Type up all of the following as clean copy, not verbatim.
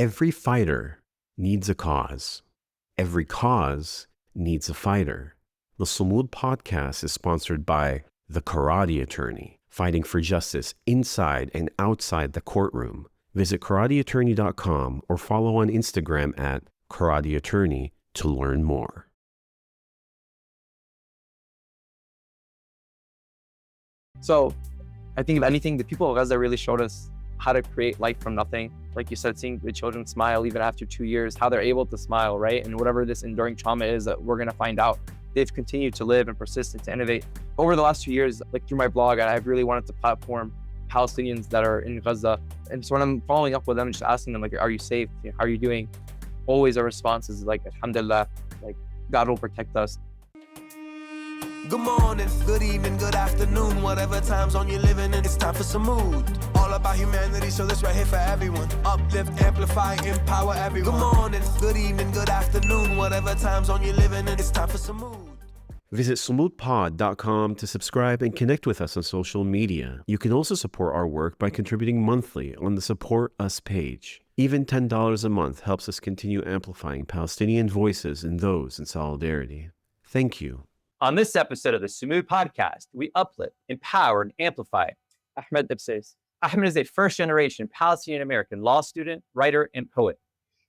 Every fighter needs a cause. Every cause needs a fighter. The Sumud Podcast is sponsored by The Karate Attorney, fighting for justice inside and outside the courtroom. Visit karateattorney.com or follow on Instagram at Karate Attorney to learn more. So I think if anything, the people of Gaza really showed us how to create life from nothing. Like you said, seeing the children smile even after 2 years, how they're able to smile, right? And whatever this enduring trauma is that we're gonna find out, they've continued to live and persist and to innovate. Over the last 2 years, like through my blog, I've really wanted to platform Palestinians that are in Gaza. And so when I'm following up with them, just asking them, like, are you safe? How are you doing? Always our response is like, alhamdulillah, like God will protect us. Good morning, good evening, good afternoon, whatever time zone you're living in, it's time for Sumud. All about humanity, so this right here for everyone. Uplift, amplify, empower everyone. Good morning, good evening, good afternoon, whatever time zone you're living in, it's time for Sumud. Visit sumudpod.com to subscribe and connect with us on social media. You can also support our work by contributing monthly on the Support Us page. Even $10 a month helps us continue amplifying Palestinian voices and those in solidarity. Thank you. On this episode of the Sumud Podcast, we uplift, empower, and amplify Ahmad Ibsais. Ahmad is a first-generation Palestinian-American law student, writer, and poet.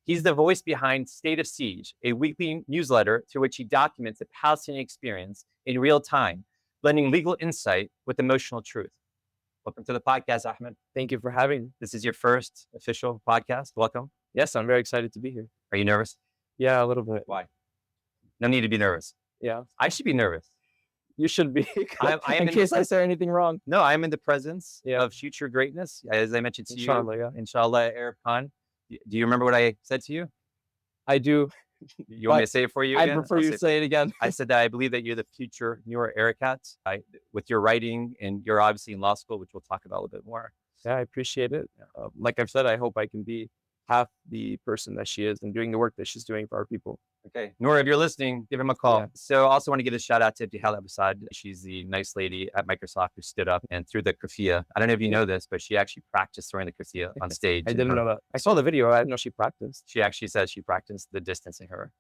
He's the voice behind State of Siege, a weekly newsletter through which he documents the Palestinian experience in real time, blending legal insight with emotional truth. Welcome to the podcast, Ahmad. Thank you for having me. This is your first official podcast. Welcome. Yes, I'm very excited to be here. Are you nervous? Yeah, a little bit. Why? No need to be nervous. Yeah. I should be nervous. You should be. I am in case I say anything wrong. No, I am in the presence of future greatness. As I mentioned to Inshallah, you, Inshallah, Arab Khan. Do you remember what I said to you? I do. You want me to say it for you again? I prefer you to say it again. I said that I believe that you're the future newer Arakat with your writing, and you're obviously in law school, which we'll talk about a little bit more. Yeah, I appreciate it. Like I've said, I hope I can be half the person that she is and doing the work that she's doing for our people. Okay. Noor, if you're listening, give him a call. Yeah. So I also want to give a shout out to Ahmad Ibsais. She's the nice lady at Microsoft who stood up and threw the kufiyah. I don't know if you know this, but she actually practiced throwing the kufiyah on stage. I didn't know that. I saw the video. I didn't know she practiced. She actually said she practiced the distance in her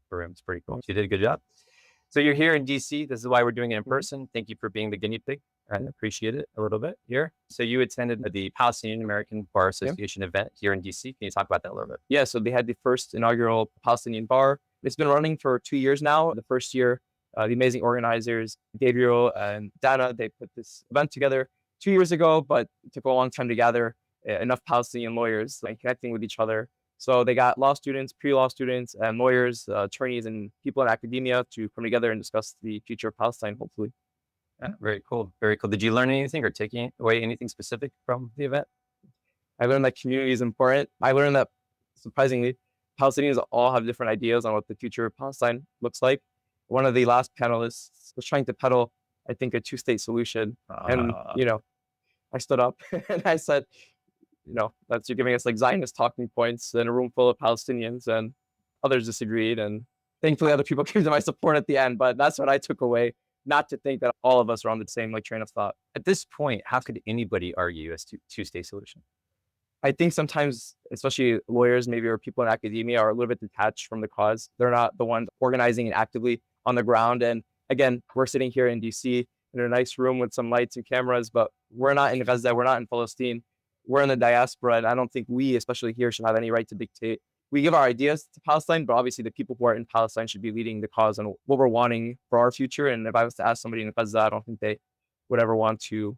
room. It's pretty cool. She did a good job. So you're here in DC. This is why we're doing it in person. Thank you for being the guinea pig. I appreciate it a little bit here. So you attended the Palestinian American Bar Association event here in DC. Can you talk about that a little bit? Yeah, so they had the first inaugural Palestinian bar. It's been running for 2 years now. The first year, the amazing organizers, Gabriel and Dana, they put this event together 2 years ago, but it took a long time to gather enough Palestinian lawyers and connecting with each other. So they got law students, pre-law students, and lawyers, attorneys, and people in academia to come together and discuss the future of Palestine, hopefully. Yeah, very cool. Very cool. Did you learn anything or take away anything specific from the event? I learned that community is important. I learned that, surprisingly, Palestinians all have different ideas on what the future of Palestine looks like. One of the last panelists was trying to peddle, I think, a two-state solution. And, I stood up and I said, that's you're giving us like Zionist talking points in a room full of Palestinians, and others disagreed. And thankfully other people came to my support at the end, but that's what I took away. Not to think that all of us are on the same train of thought. At this point, how could anybody argue as to two-state solution? I think sometimes, especially lawyers, maybe, or people in academia are a little bit detached from the cause. They're not the ones organizing and actively on the ground. And again, we're sitting here in DC in a nice room with some lights and cameras, but we're not in Gaza. We're not in Palestine. We're in the diaspora. And I don't think we, especially here, should have any right to dictate. We give our ideas to Palestine, but obviously the people who are in Palestine should be leading the cause and what we're wanting for our future. And if I was to ask somebody in Gaza, I don't think they would ever want to,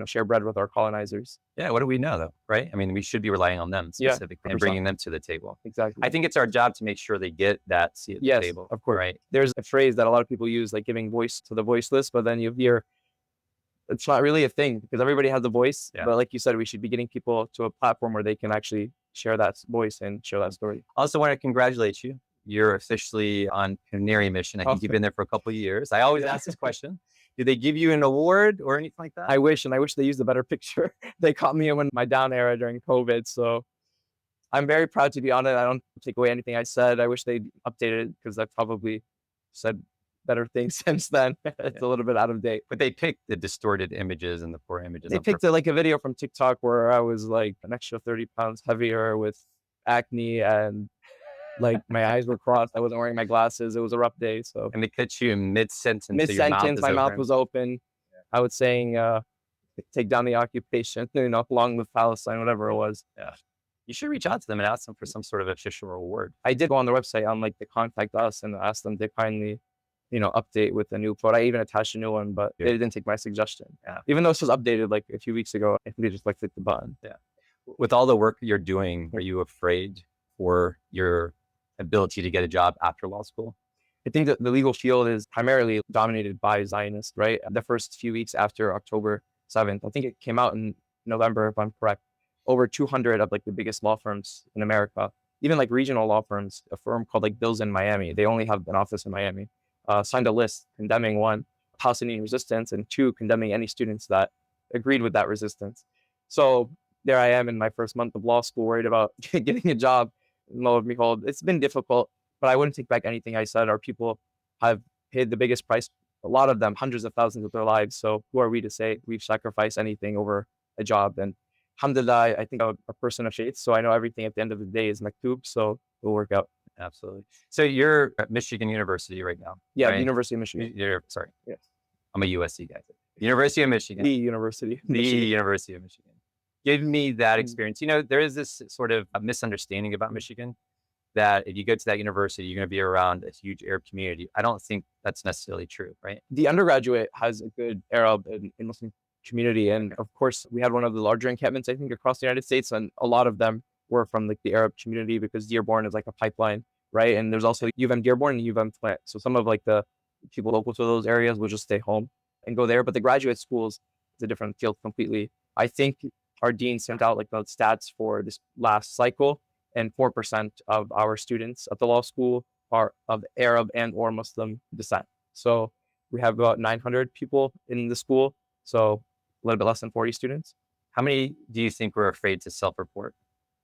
share bread with our colonizers. Yeah, what do we know though, right? I mean, we should be relying on them specifically and bringing them to the table. Exactly. I think it's our job to make sure they get that seat at the table. Of course. Right. There's a phrase that a lot of people use, like giving voice to the voiceless, but then you hear it's not really a thing because everybody has a voice. Yeah. But like you said, we should be getting people to a platform where they can actually share that voice and share that story. I also want to congratulate you. You're officially on Canary mission. I think you've been there for a couple of years. I always ask this question. Do they give you an award or anything like that? I wish they used a better picture. They caught me in my down era during COVID. So I'm very proud to be on it. I don't take away anything I said. I wish they updated it because I've probably said better things since then. It's a little bit out of date. But they picked the distorted images and the poor images. They picked like a video from TikTok where I was like an extra 30 pounds heavier with acne and like my eyes were crossed. I wasn't wearing my glasses. It was a rough day. So And they catch you in mid-sentence. So mid-sentence, my mouth was open. I was saying, take down the occupation, along with Palestine, whatever it was. Yeah. You should reach out to them and ask them for some sort of official reward. I did go on the website on like the contact us and ask them to kindly, update with a new quote. I even attached a new one, but they didn't take my suggestion. Yeah. Even though this was updated like a few weeks ago, I think they just clicked the button. Yeah. With all the work you're doing, are you afraid for your ability to get a job after law school? I think that the legal field is primarily dominated by Zionists, right? The first few weeks after October 7th, I think it came out in November, if I'm correct, over 200 of like the biggest law firms in America, even like regional law firms, a firm called like Bills in Miami, they only have an office in Miami, signed a list condemning, one, Palestinian resistance, and two, condemning any students that agreed with that resistance. So there I am in my first month of law school, worried about getting a job. And lo and behold, it's been difficult, but I wouldn't take back anything I said. Our people have paid the biggest price, a lot of them, hundreds of thousands of their lives. So who are we to say we've sacrificed anything over a job? And alhamdulillah, I think I'm a person of faith, so I know everything at the end of the day is maktub, so it'll work out. Absolutely. So you're at Michigan University right now. Yeah, right? University of Michigan. Sorry. Yes. I'm a USC guy. University of Michigan. The University of The Michigan. University of Michigan. Give me that experience. There is this sort of a misunderstanding about Michigan that if you go to that university, you're going to be around a huge Arab community. I don't think that's necessarily true, right? The undergraduate has a good Arab and Muslim community. And of course, we had one of the larger encampments, I think, across the United States. And a lot of them were from like the Arab community because Dearborn is like a pipeline, right? And there's also U of M Dearborn and U of M Flint. So some of like the people local to those areas will just stay home and go there. But the graduate schools is a different field completely. I think our dean sent out like the stats for this last cycle, and 4% of our students at the law school are of Arab and or Muslim descent. So we have about 900 people in the school. So a little bit less than 40 students. How many do you think were afraid to self-report?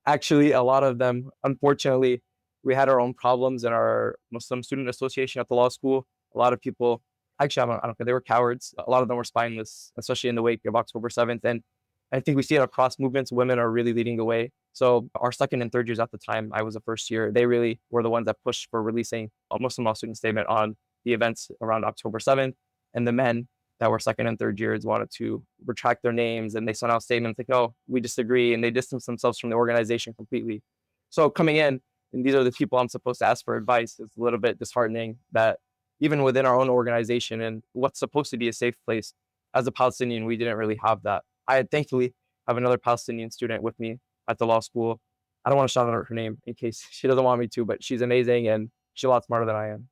Actually, a lot of them, unfortunately, we had our own problems in our Muslim Student Association at the law school. A lot of people, actually, I don't care, they were cowards. A lot of them were spineless, especially in the wake of October 7th. And I think we see it across movements. Women are really leading the way. So our second and third years at the time, I was a first year, they really were the ones that pushed for releasing a Muslim law student statement on the events around October 7th. And the men that were second and third years wanted to retract their names, and they sent out statements like, oh, we disagree, and they distanced themselves from the organization completely. So coming in, and these are the people I'm supposed to ask for advice, it's a little bit disheartening that even within our own organization and what's supposed to be a safe place, as a Palestinian, we didn't really have that. I thankfully have another Palestinian student with me at the law school. I don't want to shout out her name in case she doesn't want me to, but she's amazing and she's a lot smarter than I am.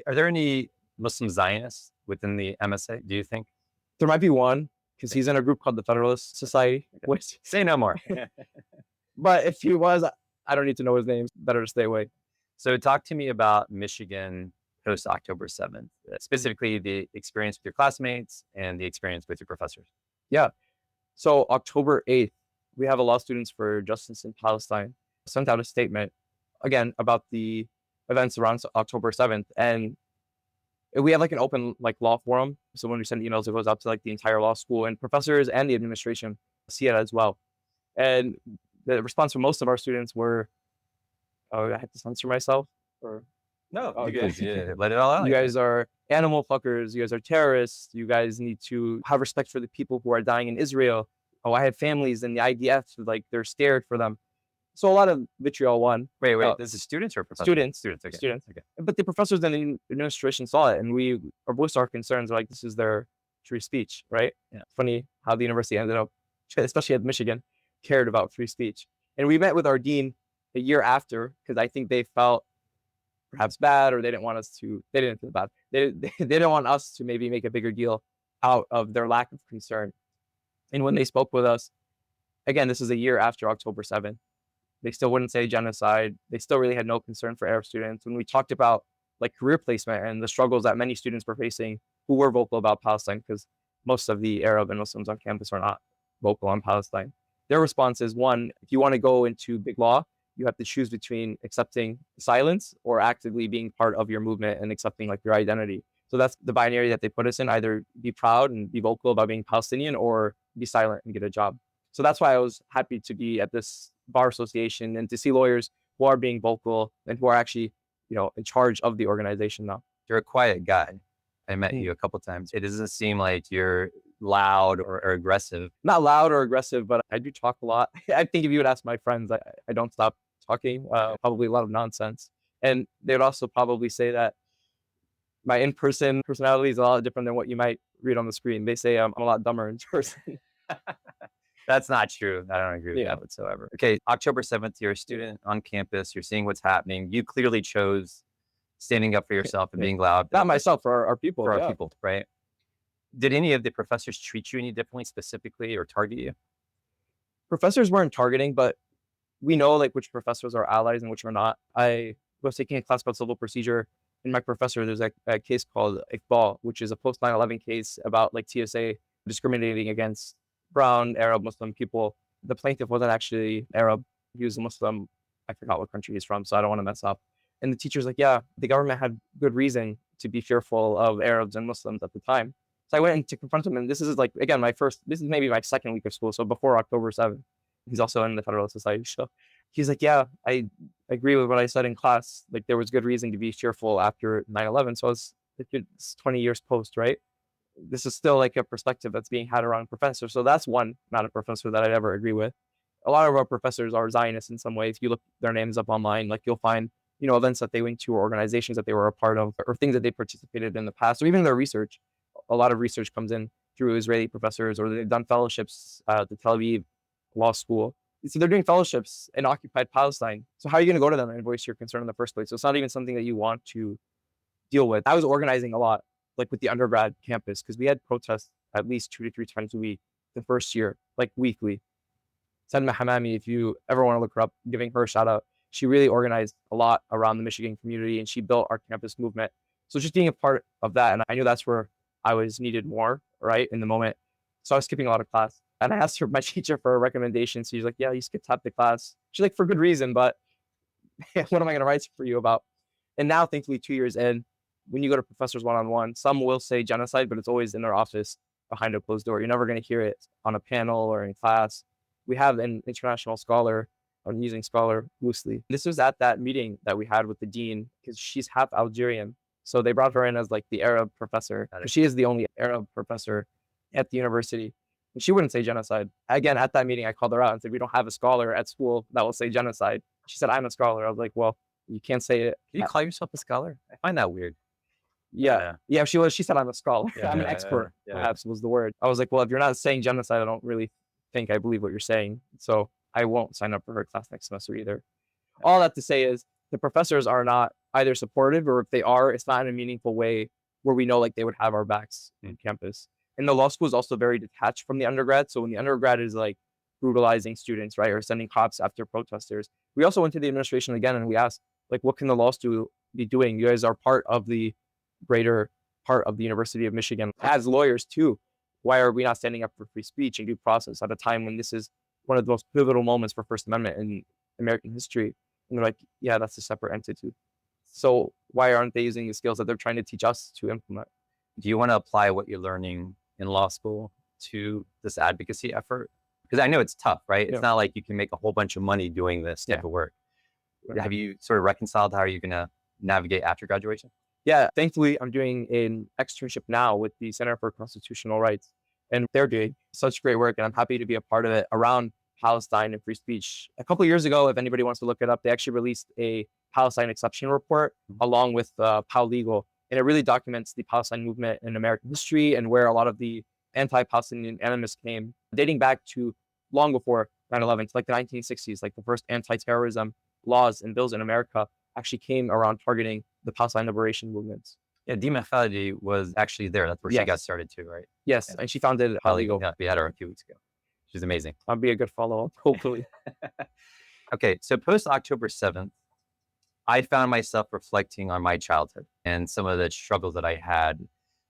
Are there any Muslim Zionists within the MSA, do you think? There might be one, because he's in a group called the Federalist Society. Which, say no more. but if he was, I don't need to know his name. Better to stay away. So talk to me about Michigan post October 7th, specifically the experience with your classmates and the experience with your professors. Yeah. So October 8th, we have a law students for justice in Palestine sent out a statement, again, about the events around October 7th. And we have like an open like law forum. So when we send emails, it goes out to like the entire law school, and professors and the administration see it as well. And the response from most of our students were, oh, I have to censor myself? Or No, Oh, you okay. guys let it all out. you guys are animal fuckers, you guys are terrorists, you guys need to have respect for the people who are dying in Israel. Oh, I have families in the IDF, like they're scared for them. So a lot of vitriol won. Wait, this is students or professors? Students. Okay. Students. Okay. But the professors and the administration saw it, and we voiced our concerns like this is their free speech, right? Yeah. Funny how the university ended up, especially at Michigan, cared about free speech. And we met with our dean a year after, because I think they felt perhaps bad, or they didn't want us to, they didn't feel bad. They didn't want us to maybe make a bigger deal out of their lack of concern. And when they spoke with us, again, this is a year after October 7th, they still wouldn't say genocide. They still really had no concern for Arab students. When we talked about like career placement and the struggles that many students were facing who were vocal about Palestine, because most of the Arab and Muslims on campus are not vocal on Palestine. Their response is, one, if you want to go into big law, you have to choose between accepting silence or actively being part of your movement and accepting like your identity. So that's the binary that they put us in, either be proud and be vocal about being Palestinian or be silent and get a job. So that's why I was happy to be at this bar association and to see lawyers who are being vocal and who are actually, in charge of the organization now. You're a quiet guy. I met you a couple times. It doesn't seem like you're loud or aggressive. Not loud or aggressive, but I do talk a lot. I think if you would ask my friends, I don't stop talking, probably a lot of nonsense. And they would also probably say that my in-person personality is a lot different than what you might read on the screen. They say I'm a lot dumber in person. That's not true. I don't agree with that whatsoever. Okay, October 7th, you're a student on campus. You're seeing what's happening. You clearly chose standing up for yourself and being loud. Not myself, for our people. For our people, right? Did any of the professors treat you any differently specifically or target you? Professors weren't targeting, but we know like which professors are allies and which are not. I was taking a class about civil procedure, and my professor, there's a case called Iqbal, which is a post 9/11 case about like TSA discriminating against brown, Arab, Muslim people. The plaintiff wasn't actually Arab. He was a Muslim. I forgot what country he's from, so I don't want to mess up. And the teacher's like, yeah, the government had good reason to be fearful of Arabs and Muslims at the time. So I went in to confront him. And this is like, again, this is maybe my second week of school. So before October 7th, he's also in the Federalist Society. So he's like, yeah, I agree with what I said in class. Like there was good reason to be fearful after 9/11. So it's 20 years post, right? This is still like a perspective that's being had around professors. So that's one, not a professor that I'd ever agree with. A lot of our professors are Zionists in some way. If you look their names up online, like you'll find, events that they went to or organizations that they were a part of or things that they participated in the past, or even their research. A lot of research comes in through Israeli professors, or they've done fellowships at the Tel Aviv Law School. So they're doing fellowships in occupied Palestine. So how are you going to go to them and voice your concern in the first place? So it's not even something that you want to deal with. I was organizing a lot, like with the undergrad campus, because we had protests at least 2 to 3 times a week the first year, like weekly. Salma Hamami, if you ever want to look her up, giving her a shout out. She really organized a lot around the Michigan community, and she built our campus movement. So just being a part of that, and I knew that's where I was needed more, right, in the moment. So I was skipping a lot of class. And I asked my teacher for a recommendation. So she's like, yeah, you skipped half the class. She's like, for good reason, but what am I going to write for you about? And now, thankfully, 2 years in, when you go to professors one-on-one, some will say genocide, but it's always in their office behind a closed door. You're never going to hear it on a panel or in class. We have an international scholar. I'm using scholar loosely. This was at that meeting that we had with the dean because she's half Algerian. So they brought her in as like the Arab professor. She is the only Arab professor at the university. And she wouldn't say genocide. Again, at that meeting, I called her out and said, we don't have a scholar at school that will say genocide. She said, I'm a scholar. I was like, well, you can't say it. Can you call yourself a scholar? I find that weird. Yeah, she was. She said, I'm a scholar. I'm an expert, perhaps was the word. I was like, well, if you're not saying genocide, I don't really think I believe what you're saying. So I won't sign up for her class next semester either. All that to say is the professors are not either supportive, or if they are, it's not in a meaningful way where we know like they would have our backs on campus. And the law school is also very detached from the undergrad. So when the undergrad is like brutalizing students, right, or sending cops after protesters, we also went to the administration again and we asked, like, what can the law school be doing? You guys are part of the greater part of the University of Michigan as lawyers too. Why are we not standing up for free speech and due process at a time when this is one of the most pivotal moments for First Amendment in American history? And they're like, yeah, that's a separate entity. So why aren't they using the skills that they're trying to teach us to implement? Do you want to apply what you're learning in law school to this advocacy effort? Because I know it's tough, right? It's not like you can make a whole bunch of money doing this type of work. Have you sort of reconciled how are you going to navigate after graduation? Yeah, thankfully, I'm doing an externship now with the Center for Constitutional Rights, and they're doing such great work, and I'm happy to be a part of it around Palestine and free speech. A couple of years ago, if anybody wants to look it up, they actually released a Palestine exception report along with Pal Legal, and it really documents the Palestine movement in American history and where a lot of the anti-Palestinian animus came, dating back to long before 9/11, to like the 1960s, like the first anti-terrorism laws and bills in America actually came around targeting the Palestine liberation movements. Yeah, Dima Khalidi was actually there. That's where she got started too, right? Yes, and she founded Pal Legal. Yeah, we had her a few weeks ago. She's amazing. I'll be a good follow-up, hopefully. Okay, so post October 7th, I found myself reflecting on my childhood and some of the struggles that I had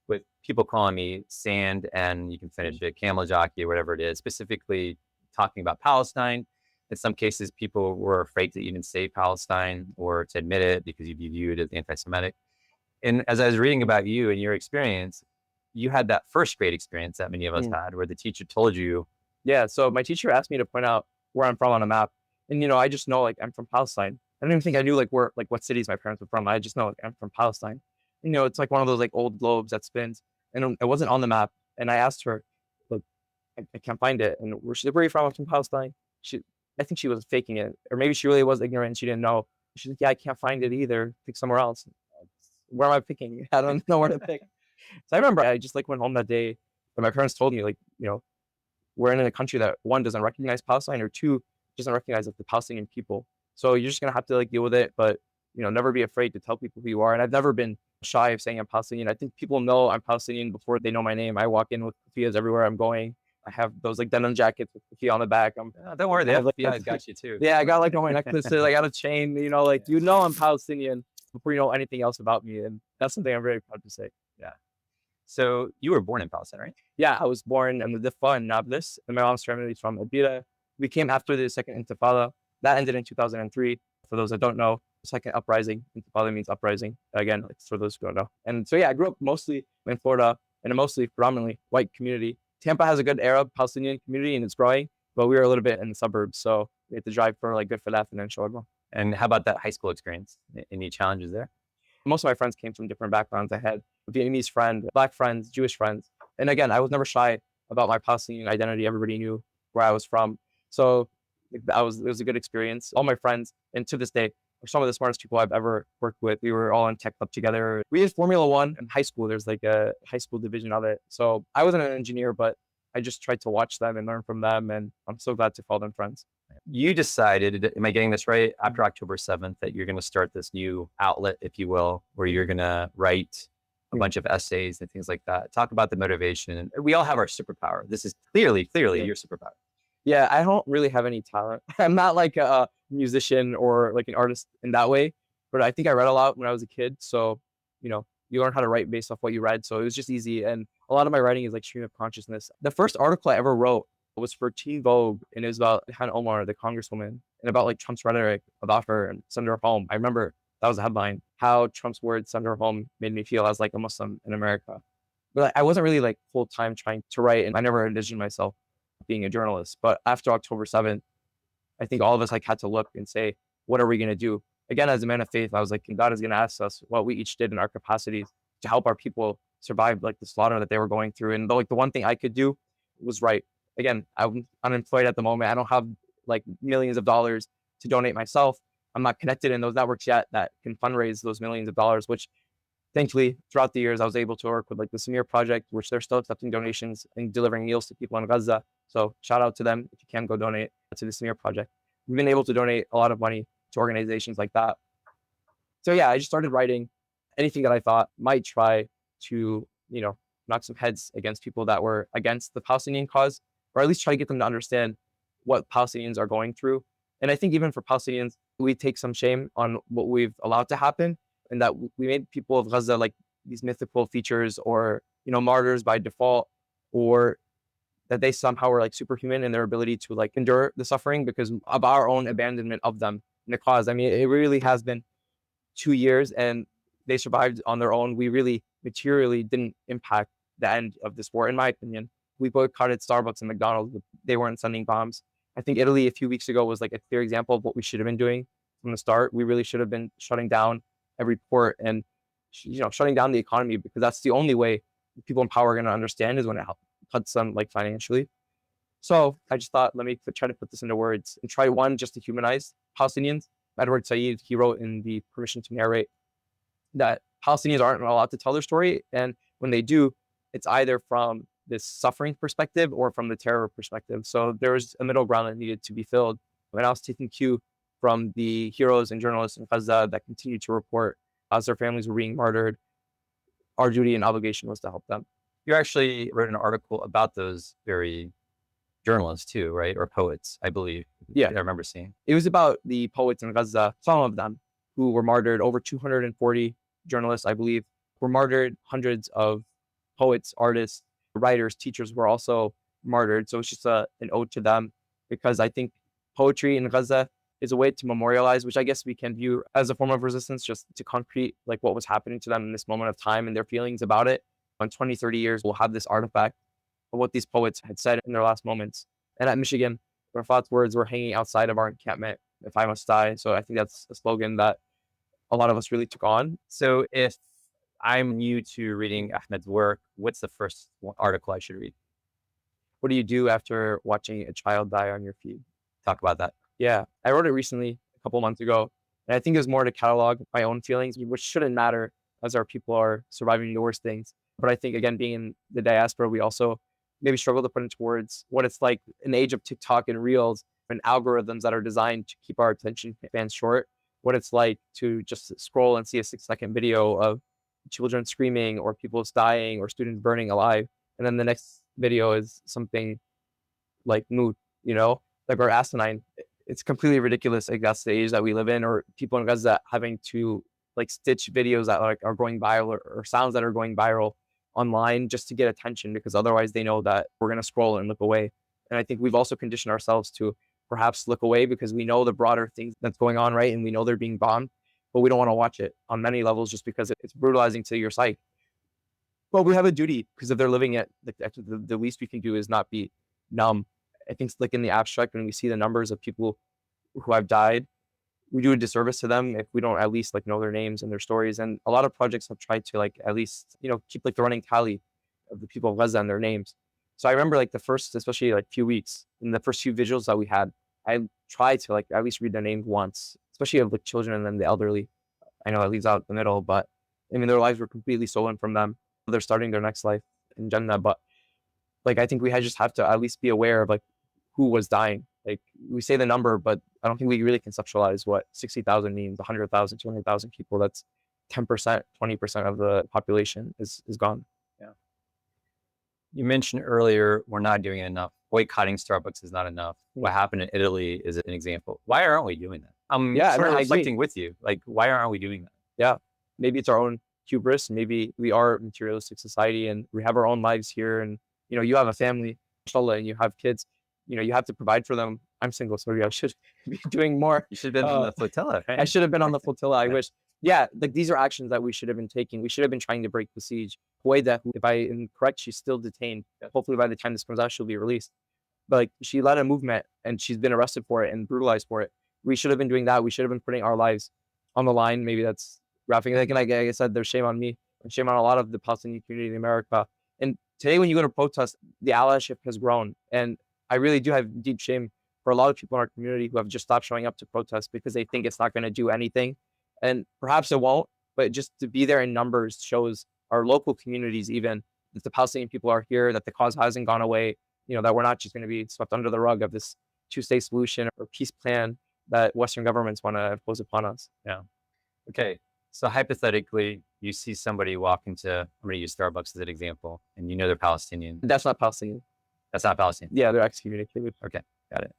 with people calling me sand, and you can finish it, camel jockey, or whatever it is, specifically talking about Palestine. In some cases, people were afraid to even say Palestine or to admit it because you'd be viewed as anti-Semitic. And as I was reading about you and your experience, you had that first grade experience that many of us had, where the teacher told you, Yeah. So my teacher asked me to point out where I'm from on a map. And, I just know like I'm from Palestine. I don't even think I knew like where, like what cities my parents were from. I just know like I'm from Palestine. It's like one of those like old globes that spins, and it wasn't on the map. And I asked her, look, I can't find it. And where are you from? I'm from Palestine. I think she was faking it, or maybe she really was ignorant and she didn't know. She's like, yeah, I can't find it either. Pick somewhere else. Where am I picking? I don't know where to pick. So I remember I just like went home that day, and my parents told me like, we're in a country that one doesn't recognize Palestine, or two doesn't recognize like the Palestinian people. So you're just gonna have to like deal with it, but never be afraid to tell people who you are. And I've never been shy of saying I'm Palestinian. I think people know I'm Palestinian before they know my name. I walk in with kufiyas everywhere I'm going. I have those like denim jackets with kufiyah on the back. Don't worry, have, like, I got you too. Yeah, I got like all my necklaces. I got a chain. Like I'm Palestinian before you know anything else about me, and that's something I'm very proud to say. Yeah. So you were born in Palestine, right? Yeah, I was born in the Difa in Nablus, and my mom's family is from Abira. We came after the second Intifada. That ended in 2003. For those that don't know, second uprising. Intifada means uprising. Again, like, for those who don't know. And so, yeah, I grew up mostly in Florida in a mostly predominantly white community. Tampa has a good Arab Palestinian community and it's growing, but we were a little bit in the suburbs. So we had to drive for like good falafel and shawarma. And how about that high school experience? Any challenges there? Most of my friends came from different backgrounds. I had a Vietnamese friend, Black friends, Jewish friends. And again, I was never shy about my Palestinian identity. Everybody knew where I was from. So it was a good experience. All my friends, and to this day, are some of the smartest people I've ever worked with. We were all in tech club together. We did Formula One in high school. There's like a high school division of it. So I wasn't an engineer, but I just tried to watch them and learn from them. And I'm so glad to call them friends. You decided, am I getting this right, after October 7th, that you're going to start this new outlet, if you will, where you're going to write a bunch of essays and things like that. Talk about the motivation. We all have our superpower. This is clearly your superpower. Yeah, I don't really have any talent. I'm not like a musician or like an artist in that way, but I think I read a lot when I was a kid. So, you learn how to write based off what you read. So it was just easy. And a lot of my writing is like stream of consciousness. The first article I ever wrote was for Teen Vogue, and it was about Han Omar, the congresswoman, and about like Trump's rhetoric about her and send her home. I remember that was a headline, how Trump's words send her home made me feel as like a Muslim in America. But I wasn't really like full time trying to write, and I never envisioned myself being a journalist. But after October 7th, I think all of us like had to look and say, what are we going to do? Again, as a man of faith, I was like, God is going to ask us what we each did in our capacities to help our people survive like the slaughter that they were going through. And the one thing I could do was write. Again, I'm unemployed at the moment. I don't have like millions of dollars to donate myself. I'm not connected in those networks yet that can fundraise those millions of dollars, which thankfully throughout the years, I was able to work with like the Samir Project, which they're still accepting donations and delivering meals to people in Gaza. So shout out to them if you can go donate to the Samir Project. We've been able to donate a lot of money to organizations like that. So yeah, I just started writing anything that I thought might try to, knock some heads against people that were against the Palestinian cause, or at least try to get them to understand what Palestinians are going through. And I think even for Palestinians, we take some shame on what we've allowed to happen, and that we made people of Gaza like these mythical features, or, martyrs by default, or that they somehow were like superhuman in their ability to like endure the suffering because of our own abandonment of them in the cause. I mean, it really has been 2 years and they survived on their own. We really materially didn't impact the end of this war, in my opinion. We boycotted Starbucks and McDonald's, but they weren't sending bombs. I think Italy a few weeks ago was like a clear example of what we should have been doing from the start. We really should have been shutting down every port and, shutting down the economy, because that's the only way people in power are going to understand is when it cuts them like financially. So I just thought, let me try to put this into words and try one, just to humanize Palestinians. Edward Said, he wrote in the Permission to Narrate that Palestinians aren't allowed to tell their story. And when they do, it's either from this suffering perspective or from the terror perspective. So there was a middle ground that needed to be filled. And I was taking cue from the heroes and journalists in Gaza that continued to report as their families were being murdered. Our duty and obligation was to help them. You actually wrote an article about those very journalists too, right? Or poets, I believe. Yeah. I remember seeing. It was about the poets in Gaza, some of them who were martyred. Over 240 journalists, I believe, were martyred. Hundreds of poets, artists, writers, teachers were also martyred. So it's just an ode to them, because I think poetry in Gaza is a way to memorialize, which I guess we can view as a form of resistance, just to concrete like what was happening to them in this moment of time and their feelings about it. In 20, 30 years, we'll have this artifact of what these poets had said in their last moments. And at Michigan, Rafat's words were hanging outside of our encampment, if I must die. So I think that's a slogan that a lot of us really took on. So if I'm new to reading Ahmed's work, what's the first article I should read? What do you do after watching a child die on your feed? Talk about that. Yeah, I wrote it recently, a couple months ago. And I think it was more to catalog my own feelings, which shouldn't matter as our people are surviving the worst things. But I think, again, being in the diaspora, we also maybe struggle to put into words what it's like in the age of TikTok and Reels and algorithms that are designed to keep our attention spans short, what it's like to just scroll and see a 6-second video of children screaming or people dying or students burning alive. And then the next video is something like mood, like or asinine. It's completely ridiculous. Like that's the age that we live in, or people in Gaza having to like stitch videos that like are going viral or sounds that are going viral online just to get attention, because otherwise they know that we're going to scroll and look away. And I think we've also conditioned ourselves to perhaps look away because we know the broader things that's going on, right? And we know they're being bombed, but we don't want to watch it on many levels just because it's brutalizing to your psyche. But we have a duty, because if they're living it, the least we can do is not be numb. I think like in the abstract, when we see the numbers of people who have died, we do a disservice to them if we don't at least like know their names and their stories. And a lot of projects have tried to like at least, keep like the running tally of the people of Gaza and their names. So I remember like the first, especially like few weeks, in the first few visuals that we had, I tried to like at least read their names once, especially of like children and then the elderly. I know that leaves out the middle, but I mean, their lives were completely stolen from them. They're starting their next life in Jannah. But like, I think we just have to at least be aware of like who was dying. Like we say the number, but I don't think we really conceptualize what 60,000 means, 100,000, 200,000 people. That's 10%, 20% of the population is gone. Yeah. You mentioned earlier, we're not doing it enough. Boycotting Starbucks is not enough. What happened in Italy is an example. Why aren't we doing that? I'm sort of reflecting with you. Like, why aren't we doing that? Yeah. Maybe it's our own hubris. Maybe we are a materialistic society and we have our own lives here. And, you have a family, inshallah, and you have kids. You have to provide for them. I'm single, so I should be doing more. You should have been on the flotilla. Right? I should have been on the flotilla. I wish. Yeah, like these are actions that we should have been taking. We should have been trying to break the siege. Huwaida, if I am correct, she's still detained. Hopefully by the time this comes out, she'll be released. But like she led a movement and she's been arrested for it and brutalized for it. We should have been doing that. We should have been putting our lives on the line. Maybe that's graphing. Like I said, there's shame on me and shame on a lot of the Palestinian community in America. And today when you go to protest, the allyship has grown. And I really do have deep shame for a lot of people in our community who have just stopped showing up to protest because they think it's not going to do anything. And perhaps it won't, but just to be there in numbers shows our local communities even that the Palestinian people are here, that the cause hasn't gone away, that we're not just going to be swept under the rug of this two-state solution or peace plan that Western governments want to impose upon us. Yeah. Okay. So hypothetically, you see somebody walk into, I'm going to use Starbucks as an example, and they're Palestinian. That's not Palestinian. That's not Palestinian. Yeah, they're excommunicated. Okay, got it.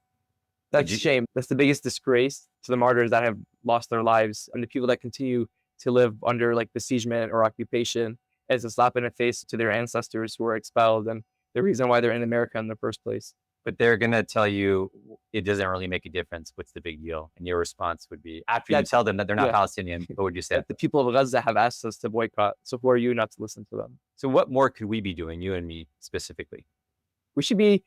That's a shame. That's the biggest disgrace to the martyrs that have lost their lives and the people that continue to live under like besiegement or occupation as a slap in the face to their ancestors who were expelled and the reason why they're in America in the first place. But they're going to tell you it doesn't really make a difference. What's the big deal? And your response would be, after you tell them that they're not Palestinian, what would you say? The people of Gaza have asked us to boycott. So who are you not to listen to them? So what more could we be doing, you and me specifically? We should be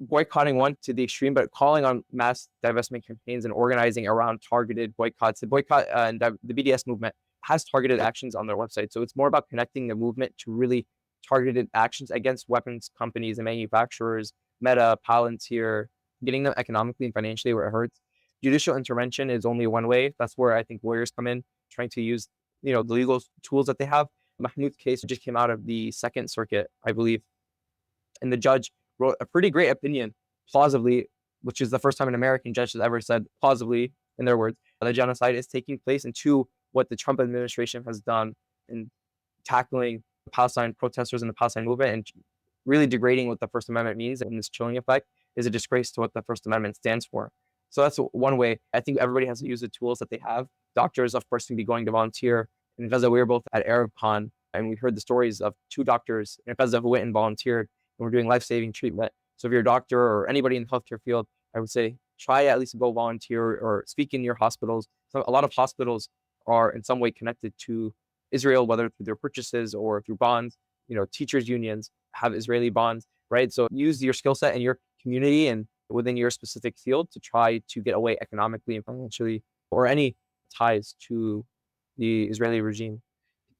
boycotting one to the extreme, but calling on mass divestment campaigns and organizing around targeted boycotts. The boycott and the BDS movement has targeted actions on their website. So it's more about connecting the movement to really targeted actions against weapons companies and manufacturers, Meta, Palantir, getting them economically and financially where it hurts. Judicial intervention is only one way. That's where I think lawyers come in, trying to use, the legal tools that they have. Mahmoud's case just came out of the Second Circuit, I believe. And the judge wrote a pretty great opinion, plausibly, which is the first time an American judge has ever said plausibly, in their words, the genocide is taking place, and two, what the Trump administration has done in tackling Palestine protesters and the Palestine movement and really degrading what the First Amendment means and this chilling effect is a disgrace to what the First Amendment stands for. So that's one way. I think everybody has to use the tools that they have. Doctors, of course, can be going to volunteer. In Gaza, we were both at ArabCon, and we heard the stories of two doctors in Gaza who went and volunteered and were doing life-saving treatment. So if you're a doctor or anybody in the healthcare field, I would say try at least to go volunteer or speak in your hospitals. So a lot of hospitals are in some way connected to Israel, whether through their purchases or through bonds. Teachers unions have Israeli bonds, right? So use your skill set and your community and within your specific field to try to get away economically and financially or any ties to the Israeli regime.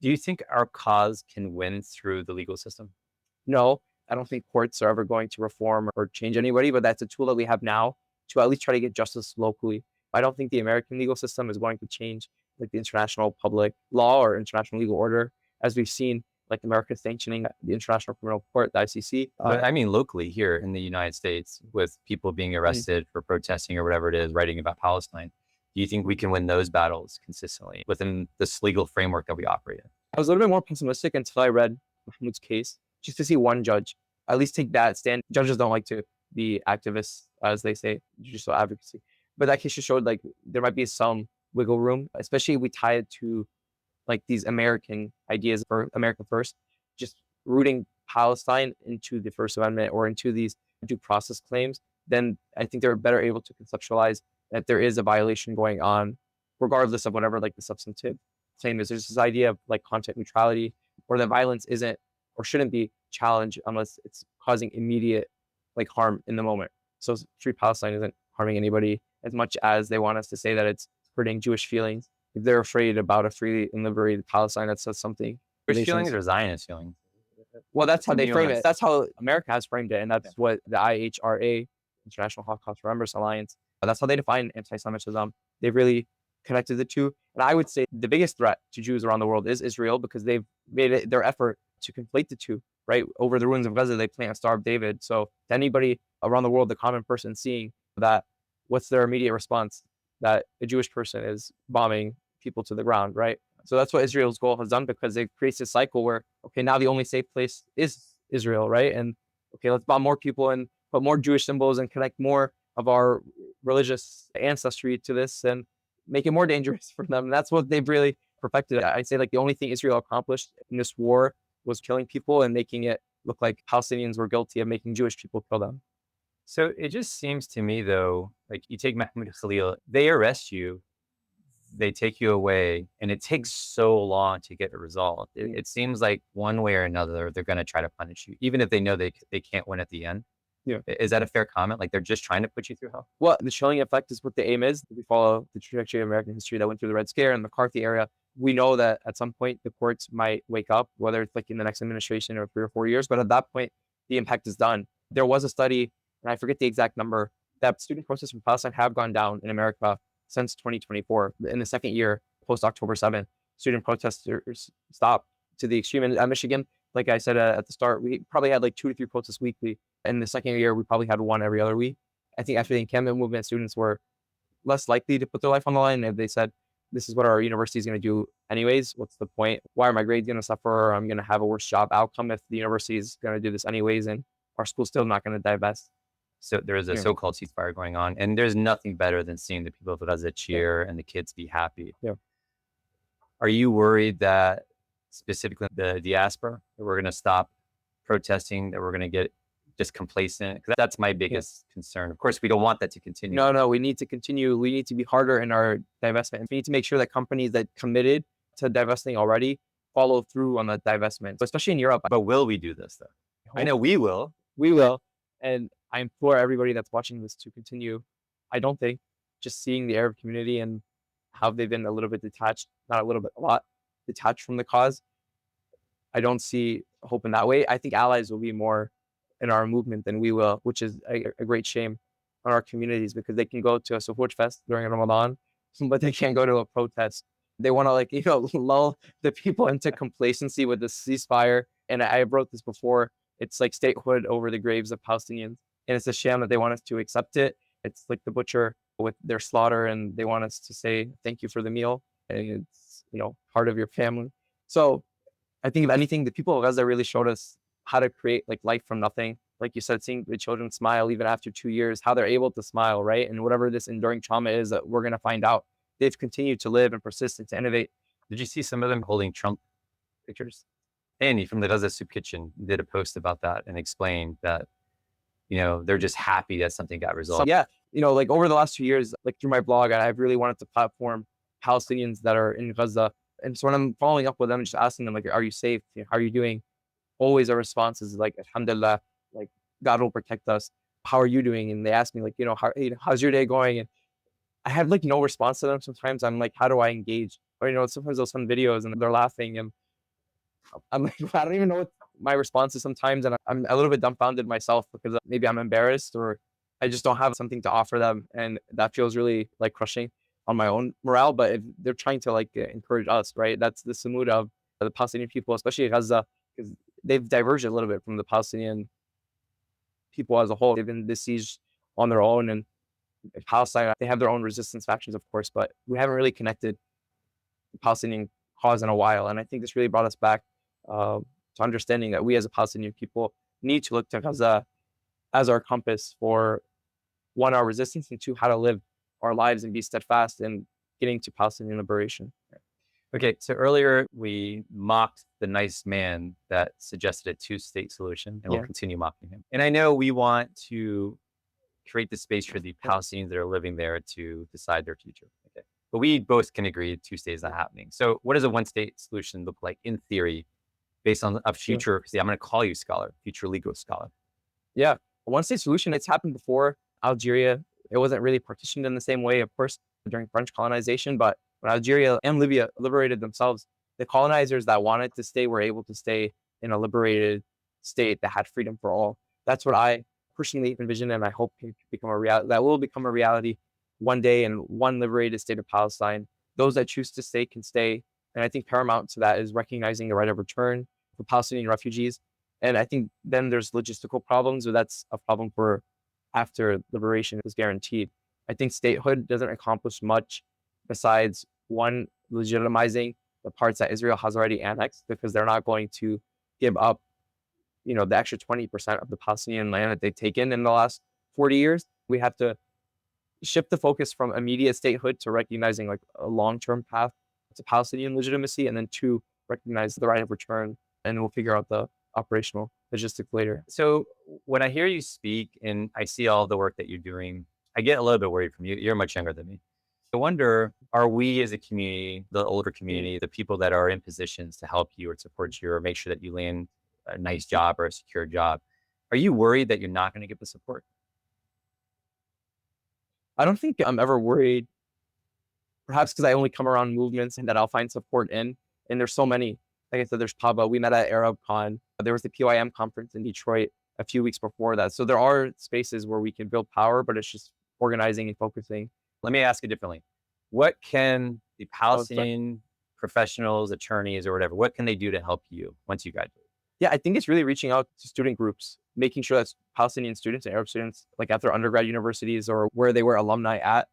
Do you think our cause can win through the legal system? No, I don't think courts are ever going to reform or change anybody, but that's a tool that we have now to at least try to get justice locally. I don't think the American legal system is going to change like the international public law or international legal order, as we've seen, like America sanctioning the International Criminal Court, the ICC. But I mean, locally here in the United States, with people being arrested for protesting or whatever it is, writing about Palestine, do you think we can win those battles consistently within this legal framework that we operate in? I was a little bit more pessimistic until I read Mahmoud's case, just to see one judge at least take that stand. Judges don't like to be activists, as they say, judicial advocacy. But that case just showed like there might be some wiggle room, especially if we tie it to like these American ideas for America First, just rooting Palestine into the First Amendment or into these due process claims. Then I think they're better able to conceptualize that there is a violation going on, regardless of whatever like the substantive claim is. There's this idea of like content neutrality, or that violence isn't or shouldn't be challenged unless it's causing immediate like harm in the moment. So Free Palestine isn't harming anybody as much as they want us to say that it's hurting Jewish feelings. If they're afraid about a free and liberated Palestine, that says something. Jewish feelings or Zionist feelings? Well, that's how they frame it. That's how America has framed it. And that's what the IHRA, International Holocaust Remembrance Alliance, that's how they define anti-Semitism. They've really connected the two. And I would say the biggest threat to Jews around the world is Israel, because they've made it their effort to conflate the two, right? Over the ruins of Gaza, they plant a Star of David. So to anybody around the world, the common person seeing that, what's their immediate response? That a Jewish person is bombing people to the ground, right? So that's what Israel's goal has done, because it creates a cycle where, okay, now the only safe place is Israel, right? And okay, let's bomb more people and put more Jewish symbols and connect more of our religious ancestry to this and make it more dangerous for them. And that's what they've really perfected. I'd say like the only thing Israel accomplished in this war was killing people and making it look like Palestinians were guilty of making Jewish people kill them. So it just seems to me, though, like you take Mahmoud Khalil, they arrest you, they take you away, and it takes so long to get a result. It seems like one way or another, they're going to try to punish you, even if they know they can't win at the end. Yeah. Is that a fair comment? Like they're just trying to put you through hell? Well, the chilling effect is what the aim is. We follow the trajectory of American history that went through the Red Scare and the McCarthy era. We know that at some point the courts might wake up, whether it's like in the next administration or 3 or 4 years. But at that point, the impact is done. There was a study, and I forget the exact number, that student protests from Palestine have gone down in America since 2024. In the second year, post October 7th, student protesters stopped to the extreme. And at Michigan, like I said at the start, we probably had like 2 to 3 protests weekly. In the second year, we probably had 1 every other week. I think after the encampment movement, students were less likely to put their life on the line. If they said, this is what our university is going to do anyways, what's the point? Why are my grades going to suffer? Or I'm going to have a worse job outcome if the university is going to do this anyways, and our school's still not going to divest. So there is a so-called ceasefire going on, and there's nothing better than seeing the people of Gaza cheer and the kids be happy. Yeah. Are you worried that specifically the diaspora, that we're going to stop protesting, that we're going to get just complacent? Because that's my biggest concern. Of course, we don't want that to continue. No, we need to continue. We need to be harder in our divestment. We need to make sure that companies that committed to divesting already follow through on the divestment, especially in Europe. But will we do this, though? I know we will. We will. And I implore everybody that's watching this to continue. I don't think just seeing the Arab community and how they've been a little bit detached, not a little bit, a lot detached from the cause, I don't see hope in that way. I think allies will be more in our movement than we will, which is a great shame on our communities, because they can go to a Sumud Fest during Ramadan, but they can't go to a protest. They want to lull the people into complacency with the ceasefire. And I wrote this before. It's like statehood over the graves of Palestinians. And it's a sham that they want us to accept it. It's like the butcher with their slaughter, and they want us to say, thank you for the meal. And it's, part of your family. So I think if anything, the people of Gaza really showed us how to create like life from nothing. Like you said, seeing the children smile even after 2 years, how they're able to smile, right? And whatever this enduring trauma is that we're going to find out, they've continued to live and persist and to innovate. Did you see some of them holding Trump pictures? Annie from the Gaza Soup Kitchen did a post about that and explained that, they're just happy that something got resolved. So, yeah, like over the last 2 years, like through my blog, I've really wanted to platform Palestinians that are in Gaza. And so when I'm following up with them, just asking them, like, are you safe? How are you doing? Always our response is like, alhamdulillah, like God will protect us. how are you doing? And they ask me like, how's your day going? And I have like no response to them. Sometimes I'm like, how do I engage? Or, sometimes they'll send videos and they're laughing and I'm like, I don't even know what my response is sometimes. And I'm a little bit dumbfounded myself because maybe I'm embarrassed or I just don't have something to offer them. And that feels really like crushing on my own morale. But if they're trying to like encourage us, right? That's the Sumud of the Palestinian people, especially Gaza, because they've diverged a little bit from the Palestinian people as a whole. They've been besieged on their own. And Palestine, they have their own resistance factions, of course, but we haven't really connected the Palestinian cause in a while. And I think this really brought us back to understanding that we as a Palestinian people need to look to Gaza as our compass for, one, our resistance, and two, how to live our lives and be steadfast in getting to Palestinian liberation. Okay, so earlier we mocked the nice man that suggested a two-state solution, and we'll continue mocking him. And I know we want to create the space for the Palestinians that are living there to decide their future. Okay, but we both can agree two states not happening. So what does a one-state solution look like in theory, based on a future? See, I'm going to call you scholar, future legal scholar. Yeah, a one-state solution. It's happened before. Algeria, it wasn't really partitioned in the same way, of course, during French colonization, but when Algeria and Libya liberated themselves, the colonizers that wanted to stay were able to stay in a liberated state that had freedom for all. That's what I personally envision, and I hope can become a reality. That will become a reality one day in one liberated state of Palestine. Those that choose to stay can stay. And I think paramount to that is recognizing the right of return for Palestinian refugees. And I think then there's logistical problems, but that's a problem for after liberation is guaranteed. I think statehood doesn't accomplish much besides, one, legitimizing the parts that Israel has already annexed, because they're not going to give up, the extra 20% of the Palestinian land that they've taken in the last 40 years. We have to shift the focus from immediate statehood to recognizing like a long-term path to Palestinian legitimacy, and then two, recognize the right of return, and we'll figure out the operational logistics later. So when I hear you speak and I see all the work that you're doing, I get a little bit worried from you. You're much younger than me. I wonder, are we as a community, the older community, the people that are in positions to help you or support you or make sure that you land a nice job or a secure job, are you worried that you're not going to get the support? I don't think I'm ever worried, perhaps because I only come around movements and that I'll find support in. And there's so many. Like I said, there's PABA. We met at ArabCon. There was the PYM conference in Detroit a few weeks before that. So there are spaces where we can build power, but it's just organizing and focusing. Let me ask it differently. What can the Palestinian professionals, attorneys, or whatever, what can they do to help you once you graduate? Yeah, I think it's really reaching out to student groups, making sure that Palestinian students and Arab students, like at their undergrad universities or where they were alumni at,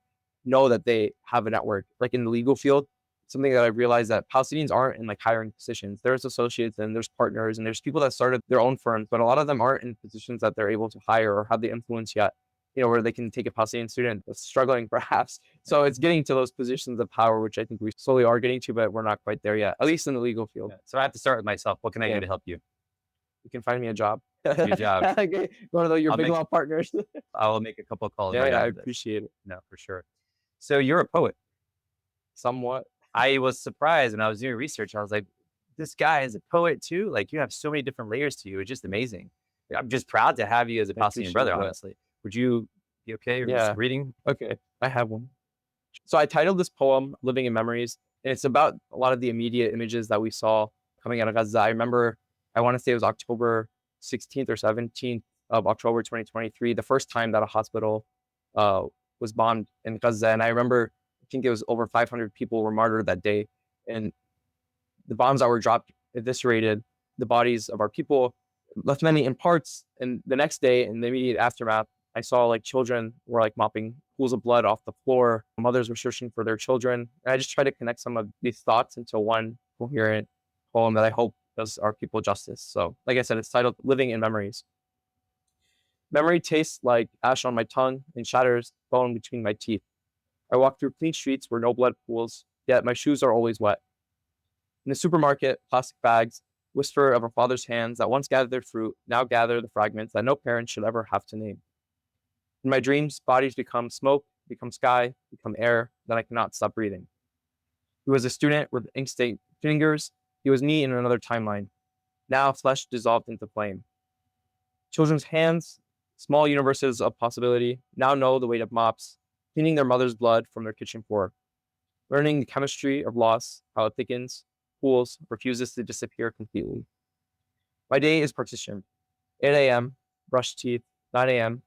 know that they have a network. Like in the legal field, something that I realized that Palestinians aren't in like hiring positions. There's associates and there's partners and there's people that started their own firms, but a lot of them aren't in positions that they're able to hire or have the influence yet, where they can take a Palestinian student that's struggling perhaps. So it's getting to those positions of power, which I think we slowly are getting to, but we're not quite there yet, at least in the legal field. Yeah. So I have to start with myself. What can I do to help you? You can find me a job. Your job. One of your big law partners. I will make a couple of calls. Yeah, I appreciate it. No, for sure. So you're a poet. Somewhat. I was surprised when I was doing research. I was like, this guy is a poet too. Like you have so many different layers to you. It's just amazing. I'm just proud to have you as a Palestinian brother, honestly. Would you be okay reading? Okay, I have one. So I titled this poem Living in Memories, and it's about a lot of the immediate images that we saw coming out of Gaza. I remember, I want to say it was October 16th or 17th of October 2023, the first time that a hospital was bombed in Gaza. And I remember, I think it was over 500 people were martyred that day. And the bombs that were dropped eviscerated the bodies of our people, left many in parts. And the next day, in the immediate aftermath, I saw like children were like mopping pools of blood off the floor. Mothers were searching for their children. And I just tried to connect some of these thoughts into one coherent poem that I hope does our people justice. So like I said, it's titled Living in Memories. Memory tastes like ash on my tongue and shatters bone between my teeth. I walk through clean streets where no blood pools, yet my shoes are always wet. In the supermarket, plastic bags, whisper of a father's hands that once gathered fruit, now gather the fragments that no parent should ever have to name. In my dreams, bodies become smoke, become sky, become air, then I cannot stop breathing. He was a student with ink-stained fingers. He was me in another timeline. Now flesh dissolved into flame. Children's hands Small universes of possibility now know the weight of mops, cleaning their mother's blood from their kitchen floor, learning the chemistry of loss, how it thickens, cools, refuses to disappear completely. My day is partitioned. 8 a.m., brush teeth. 9 a.m.,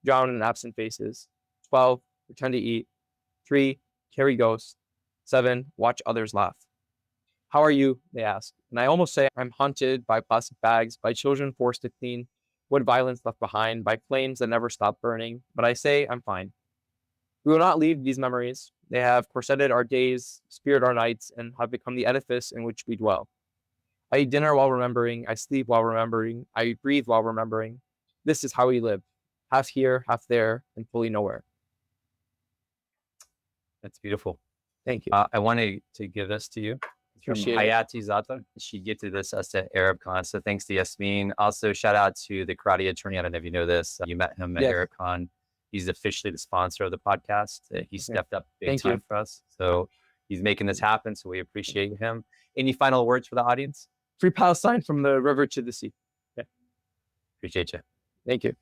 drown in absent faces. 12, pretend to eat. 3, carry ghosts. 7, watch others laugh. How are you? They ask. And I almost say I'm haunted by plastic bags, by children forced to clean, wood violence left behind, by flames that never stop burning. But I say I'm fine. We will not leave these memories. They have corseted our days, speared our nights, and have become the edifice in which we dwell. I eat dinner while remembering. I sleep while remembering. I breathe while remembering. This is how we live. Half here, half there, and fully nowhere. That's beautiful. Thank you. I wanted to give this to you. It's from Appreciate it. Hayati Zata. She gifted this as an Arab Con. So thanks to Yasmin. Also, shout out to the karate attorney. I don't know if you know this. You met him at Yes. Arab Con. He's officially the sponsor of the podcast. He stepped up big Thank time you. for us. So he's making this happen. So we appreciate him. Any final words for the audience? Free Palestine from the river to the sea. Appreciate you. Thank you.